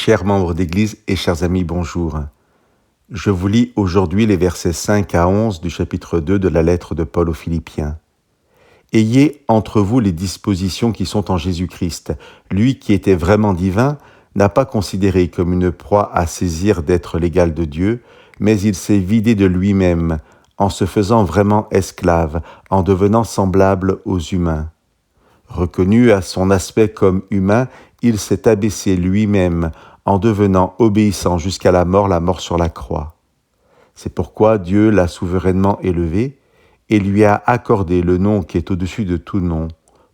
Chers membres d'Église et chers amis, bonjour. Je vous lis aujourd'hui les versets 5 à 11 du chapitre 2 de la lettre de Paul aux Philippiens. Ayez entre vous les dispositions qui sont en Jésus-Christ. Lui qui était vraiment divin n'a pas considéré comme une proie à saisir d'être l'égal de Dieu, mais il s'est vidé de lui-même en se faisant vraiment esclave, en devenant semblable aux humains. Reconnu à son aspect comme humain, il s'est abaissé lui-même en devenant obéissant jusqu'à la mort sur la croix. C'est pourquoi Dieu l'a souverainement élevé et lui a accordé le nom qui est au-dessus de tout nom,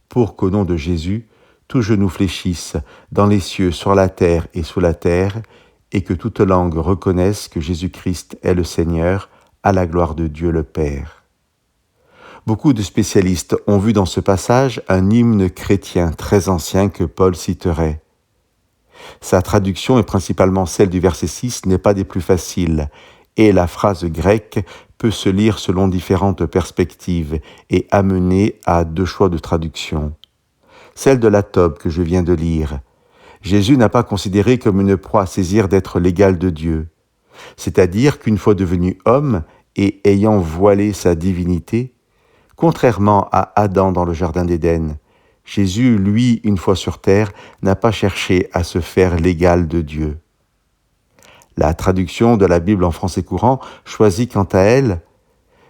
pour qu'au nom de Jésus, tout genou fléchisse dans les cieux, sur la terre et sous la terre, et que toute langue reconnaisse que Jésus-Christ est le Seigneur, à la gloire de Dieu le Père. Beaucoup de spécialistes ont vu dans ce passage un hymne chrétien très ancien que Paul citerait. Sa traduction, et principalement celle du verset 6, n'est pas des plus faciles, et la phrase grecque peut se lire selon différentes perspectives et amener à deux choix de traduction. Celle de la Tob que je viens de lire. Jésus n'a pas considéré comme une proie à saisir d'être l'égal de Dieu. C'est-à-dire qu'une fois devenu homme et ayant voilé sa divinité, contrairement à Adam dans le jardin d'Éden, Jésus, lui, une fois sur terre, n'a pas cherché à se faire l'égal de Dieu. La traduction de la Bible en français courant choisit quant à elle,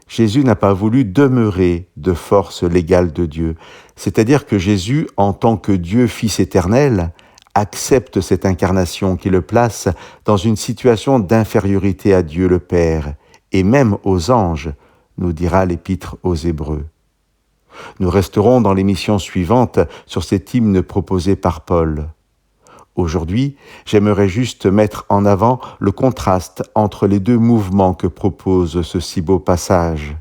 Jésus n'a pas voulu demeurer de force l'égal de Dieu. C'est-à-dire que Jésus, en tant que Dieu Fils éternel, accepte cette incarnation qui le place dans une situation d'infériorité à Dieu le Père, et même aux anges, nous dira l'Épître aux Hébreux. Nous resterons dans l'émission suivante sur cet hymne proposé par Paul. Aujourd'hui, j'aimerais juste mettre en avant le contraste entre les deux mouvements que propose ce si beau passage.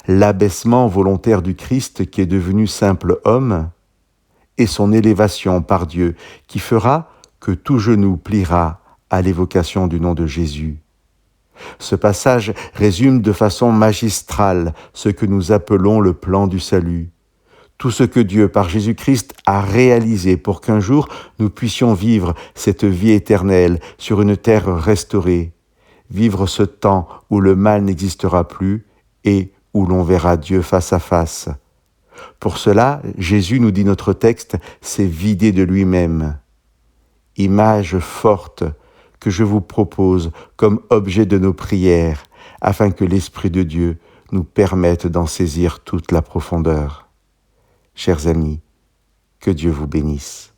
L'abaissement volontaire du Christ qui est devenu simple homme et son élévation par Dieu qui fera que tout genou pliera à l'évocation du nom de Jésus. Ce passage résume de façon magistrale ce que nous appelons le plan du salut. Tout ce que Dieu, par Jésus-Christ, a réalisé pour qu'un jour nous puissions vivre cette vie éternelle sur une terre restaurée, vivre ce temps où le mal n'existera plus et où l'on verra Dieu face à face. Pour cela, Jésus, nous dit notre texte, s'est vidé de lui-même. Image forte que je vous propose comme objet de nos prières, afin que l'Esprit de Dieu nous permette d'en saisir toute la profondeur. Chers amis, que Dieu vous bénisse.